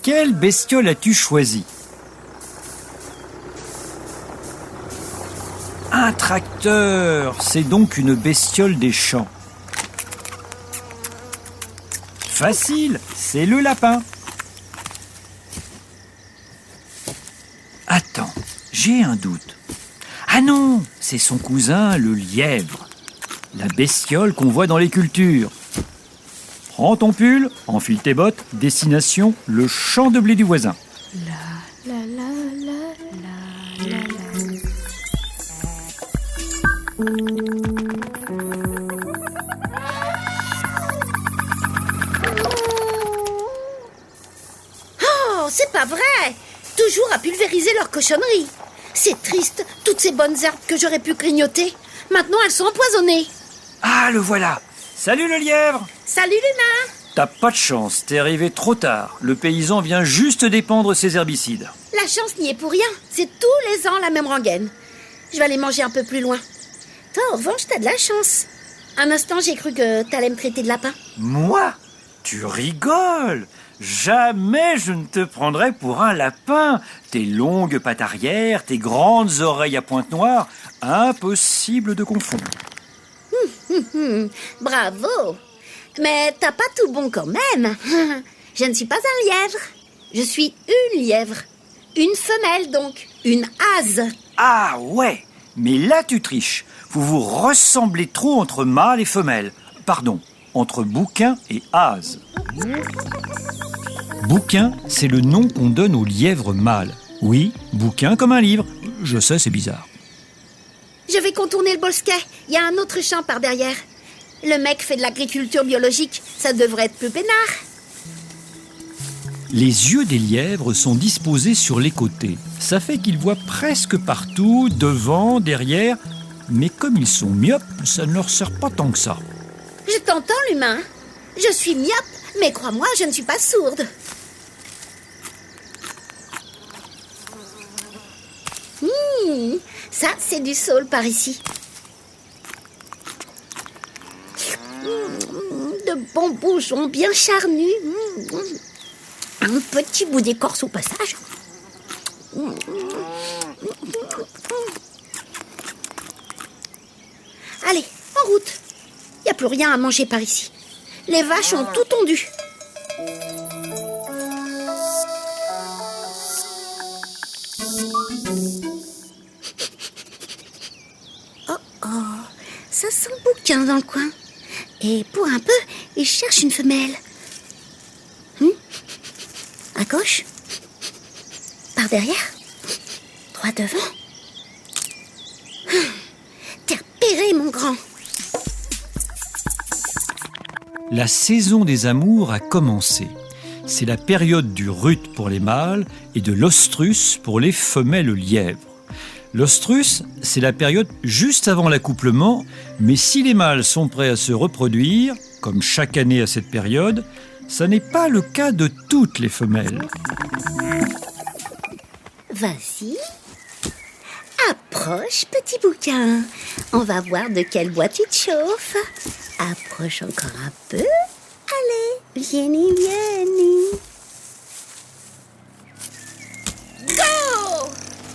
Quelle bestiole as-tu choisi? Un tracteur, c'est donc une bestiole des champs. Facile, c'est le lapin. Attends, j'ai un doute. Ah non, c'est son cousin, le lièvre. La bestiole qu'on voit dans les cultures. Prends ton pull, enfile tes bottes, destination, le champ de blé du voisin. Oh, c'est pas vrai! Toujours à pulvériser leurs cochonneries. C'est triste, toutes ces bonnes herbes que j'aurais pu grignoter. Maintenant, elles sont empoisonnées. Ah, le voilà. Salut le lièvre. Salut Luna! T'as pas de chance, t'es arrivé trop tard. Le paysan vient juste d'épandre ses herbicides. La chance n'y est pour rien. C'est tous les ans la même rengaine. Je vais aller manger un peu plus loin. Toi, en revanche, t'as de la chance. Un instant, j'ai cru que t'allais me traiter de lapin. Moi? Tu rigoles? Jamais je ne te prendrai pour un lapin. Tes longues pattes arrière, tes grandes oreilles à pointe noire, impossible de confondre. Bravo! Mais t'as pas tout bon quand même. Je ne suis pas un lièvre. Je suis une lièvre. Une femelle donc. Une hase. Ah ouais, mais là tu triches. Vous vous ressemblez trop entre mâle et femelle. Pardon, entre bouquin et hase. Bouquin, c'est le nom qu'on donne au lièvre mâle. Oui, bouquin comme un livre. Je sais, c'est bizarre. Je vais contourner le bosquet. Il y a un autre champ par derrière. Le mec fait de l'agriculture biologique. Ça devrait être plus peinard. Les yeux des lièvres sont disposés sur les côtés. Ça fait qu'ils voient presque partout, devant, derrière. Mais comme ils sont myopes, ça ne leur sert pas tant que ça. Je t'entends, l'humain. Je suis myope, mais crois-moi, je ne suis pas sourde. Ça, c'est du saule par ici. De bons bourgeons bien charnus. Un petit bout d'écorce au passage. Allez, en route. Il n'y a plus rien à manger par ici. Les vaches ont tout tondu. Ça sent bouquin dans le coin. Et pour un peu, il cherche une femelle. À gauche. Par derrière. Droit devant. T'es repéré, mon grand. La saison des amours a commencé. C'est la période du rut pour les mâles et de l'ostrus pour les femelles lièvres. L'ostrus, c'est la période juste avant l'accouplement, mais si les mâles sont prêts à se reproduire, comme chaque année à cette période, ça n'est pas le cas de toutes les femelles. Vas-y. Approche, petit bouquin. On va voir de quel bois tu te chauffes. Approche encore un peu. Allez, vieni, vieni. Go!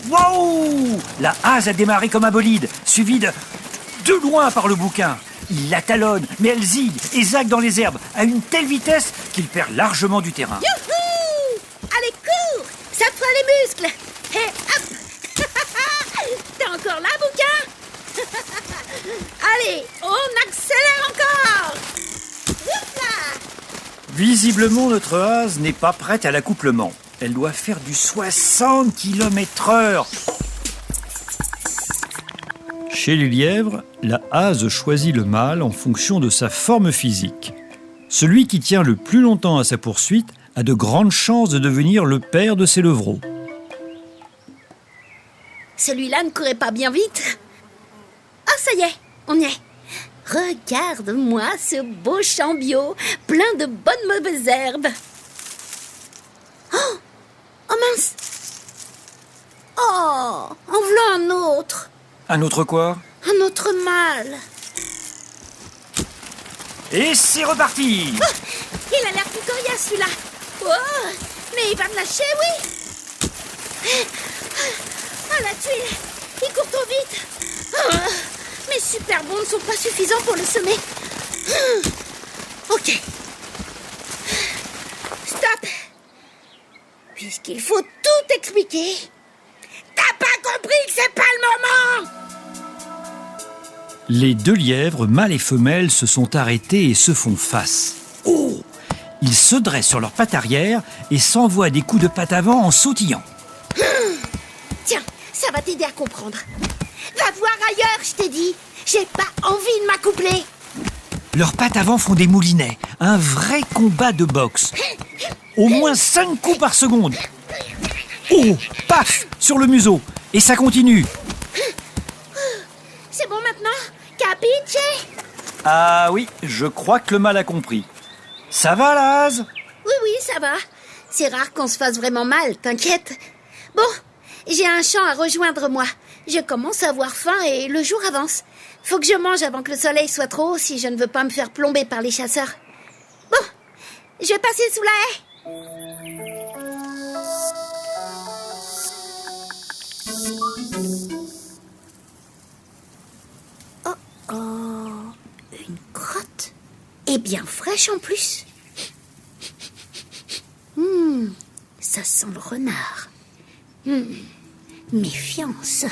Waouh! La hase a démarré comme un bolide, suivi de loin par le bouquin. Il la talonne, mais elle zigue et zague dans les herbes à une telle vitesse qu'il perd largement du terrain. Youhou! Allez, cours! Ça te fera les muscles. Et hop! T'es encore là, bouquin? Allez, on accélère encore! Oupla! Visiblement, notre hase n'est pas prête à l'accouplement. Elle doit faire du 60 km/h. Chez les lièvres, la hase choisit le mâle en fonction de sa forme physique. Celui qui tient le plus longtemps à sa poursuite a de grandes chances de devenir le père de ses levreaux. Celui-là ne courait pas bien vite. Ah, ça y est, on y est. Regarde-moi ce beau champ bio, plein de bonnes mauvaises herbes. Oh, oh mince. Oh, en voilà un autre. Un autre quoi? Un autre mâle. Et c'est reparti! Oh, il a l'air plus coriace celui-là. Oh, Mais il va me lâcher, oui. Ah, la tuile. Il court trop vite. Mes super bons ne sont pas suffisants pour le semer. Ok. Stop. Puisqu'il faut tout expliquer. T'as pas compris que c'est pas le moment? Les deux lièvres, mâles et femelles, se sont arrêtés et se font face. Oh! Ils se dressent sur leurs pattes arrière et s'envoient des coups de patte avant en sautillant. Tiens, ça va t'aider à comprendre. Va voir ailleurs, je t'ai dit. J'ai pas envie de m'accoupler. Leurs pattes avant font des moulinets, un vrai combat de boxe. Au moins 5 coups par seconde. Oh! Paf! Sur le museau. Et ça continue. C'est bon maintenant? Capiche? Ah oui, je crois que le mâle a compris. Ça va, Laz? Oui, ça va. C'est rare qu'on se fasse vraiment mal, t'inquiète. Bon, j'ai un champ à rejoindre, moi. Je commence à avoir faim et le jour avance. Faut que je mange avant que le soleil soit trop haut si je ne veux pas me faire plomber par les chasseurs. Bon, je vais passer sous la haie. Oh, une crotte. Et bien fraîche en plus. Ça sent le renard. Méfiance.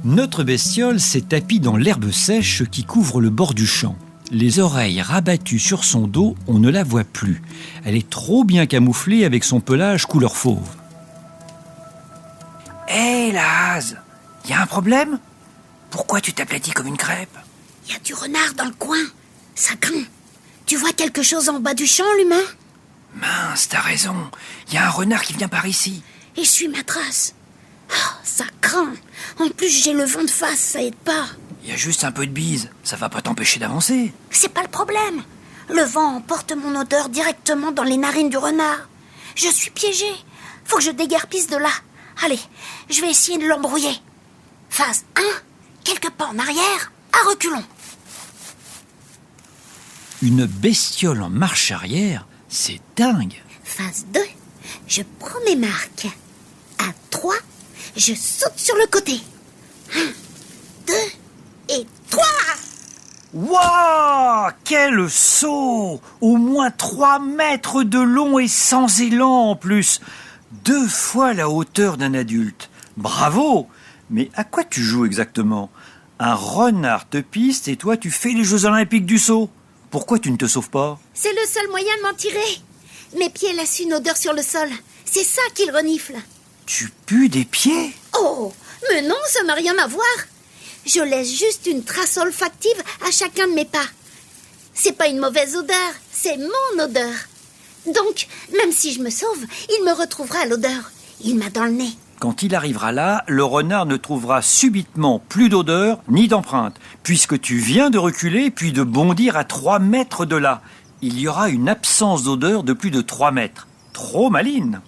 Notre bestiole s'est tapie dans l'herbe sèche qui couvre le bord du champ. Les oreilles rabattues sur son dos, on ne la voit plus. Elle est trop bien camouflée avec son pelage couleur fauve. Hé, Laz, y a un problème? Pourquoi tu t'aplatis comme une crêpe? Il y a du renard dans le coin. Ça craint. Tu vois quelque chose en bas du champ, l'humain? Mince, t'as raison. Y a un renard qui vient par ici. Et je suis ma trace. Oh, ça craint. En plus, j'ai le vent de face, ça aide pas. Y a juste un peu de bise. Ça va pas t'empêcher d'avancer. C'est pas le problème. Le vent emporte mon odeur directement dans les narines du renard. Je suis piégée. Faut que je déguerpisse de là. Allez, je vais essayer de l'embrouiller. Phase 1, quelques pas en arrière, à reculons. Une bestiole en marche arrière, c'est dingue. Phase 2, je prends mes marques. À 3, je saute sur le côté. 1, 2 et 3. Waouh! Quel saut! Au moins 3 mètres de long et sans élan en plus. 2 fois la hauteur d'un adulte. Bravo! Mais à quoi tu joues exactement? Un renard te piste et toi tu fais les Jeux Olympiques du saut. Pourquoi tu ne te sauves pas? C'est le seul moyen de m'en tirer. Mes pieds laissent une odeur sur le sol. C'est ça qu'ils reniflent. Tu pues des pieds? Oh, mais non, ça n'a rien à voir. Je laisse juste une trace olfactive à chacun de mes pas. C'est pas une mauvaise odeur, c'est mon odeur. Donc, même si je me sauve, il me retrouvera à l'odeur. Il m'a dans le nez. Quand il arrivera là, le renard ne trouvera subitement plus d'odeur ni d'empreinte, puisque tu viens de reculer puis de bondir à 3 mètres de là. Il y aura une absence d'odeur de plus de 3 mètres. Trop maline.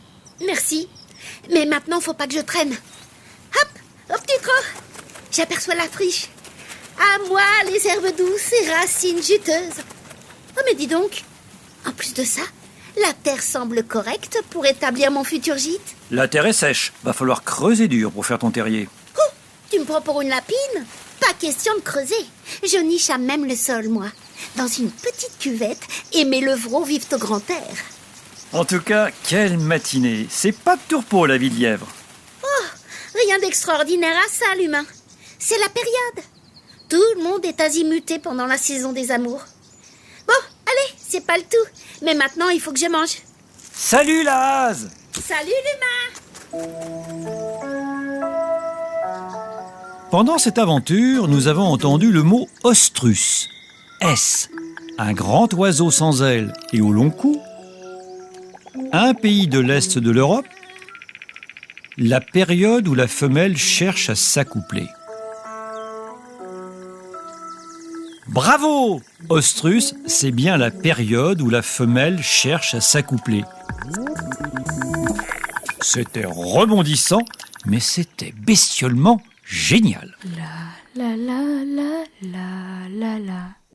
Merci. Mais maintenant, faut pas que je traîne. Hop, au petit trot. J'aperçois la friche. À moi, les herbes douces et racines juteuses. Oh, mais dis donc, en plus de ça, la terre semble correcte pour établir mon futur gîte. La terre est sèche. Va falloir creuser dur pour faire ton terrier. Oh, tu me prends pour une lapine? Pas question de creuser. Je niche à même le sol, moi. Dans une petite cuvette, et mes levreaux vivent au grand air. En tout cas, quelle matinée. C'est pas de tourpeau, la vie de lièvre. Oh, rien d'extraordinaire à ça, l'humain. C'est la période. Tout le monde est azimuté pendant la saison des amours. Bon, allez, c'est pas le tout. Mais maintenant, il faut que je mange. Salut, Laz! Salut, l'humain! Pendant cette aventure, nous avons entendu le mot ostrus. S. Un grand oiseau sans ailes et au long cou. Un pays de l'Est de l'Europe. La période où la femelle cherche à s'accoupler. Bravo! Ostrus, c'est bien la période où la femelle cherche à s'accoupler. C'était rebondissant, mais c'était bestiolement génial. La la la la la la la.